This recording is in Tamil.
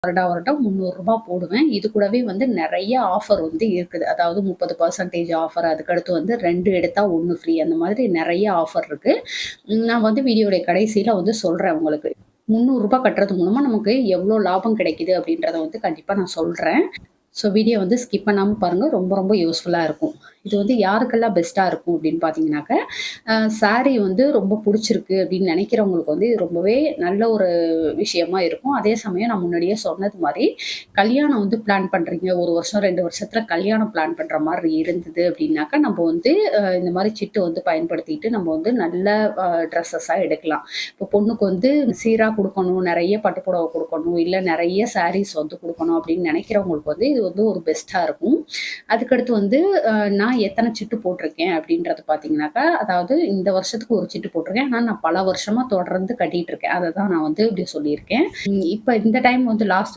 வருடம் ரூ. 300 போடுவேன். இது கூடவே வந்து நெறைய ஆஃபர் வந்து இருக்குது. அதாவது 30% ஆஃபர், அதுக்கடுத்து வந்து 2 எடுத்தா 1 ஃப்ரீ அந்த மாதிரி நெறைய ஆஃபர் இருக்கு. நான் வந்து வீடியோடைய கடைசியில வந்து சொல்றேன் உங்களுக்கு. ரூ. 300 கட்டுறது மூலமா நமக்கு எவ்ளோ லாபம் கிடைக்குது அப்படின்றத வந்து கண்டிப்பா நான் சொல்றேன். ஸோ வீடியோ வந்து ஸ்கிப் பண்ணாம பாருங்க. ரொம்ப ரொம்ப யூஸ்ஃபுல்லா இருக்கும். இது வந்து யாருக்கெல்லாம் பெஸ்ட்டா இருக்கும் அப்படின்னு பார்த்தீங்கன்னாக்க, சாரி வந்து ரொம்ப புடிச்சிருக்கு அப்படின்னு நெனைக்கிறவங்களுக்கு வந்து இது ரொம்பவே நல்ல ஒரு விஷயமா இருக்கும். அதே சமயம் நான் முன்னாடியே சொன்னது மாரி, கல்யாணம் வந்து பிளான் பண்றீங்க. 1 வருஷம், 2 வருஷத்துல கல்யாணம் பிளான் பண்ற மாரி இருந்தது அப்படின்னாக்கா, நம்ம வந்து இந்த மாரி சிட்டு வந்து பயன்படுத்திட்டு நம்ம வந்து நல்ல ட்ரெஸ்ஸஸா எடுக்கலாம். இப்போ பொண்ணுக்கு வந்து சீரா குடுக்கணும், நெறைய பட்டு புடவ குடுக்கணும், இல்ல நெறைய சாரீஸ் வந்து குடுக்கணும் அப்படின்னு நெனைக்கிறவங்களுக்கு வந்து இது வந்து ஒரு பெஸ்ட்டா இருக்கும். அதுக்கடுத்து வந்து நான் எத்தன சிட்டு போட்டிருக்கேன் அப்படின்றது பார்த்தீங்கன்னாக்கா, அதாவது இந்த வருஷத்துக்கு ஒரு சிட்டு போட்டிருக்கேன். ஆனா நான் பல வருஷமா தொடர்ந்து கட்டிட்டு இருக்கேன். அத தான் நான் வந்து இப்படி சொல்லியிருக்கேன். இப்ப இந்த டைம் வந்து லாஸ்ட்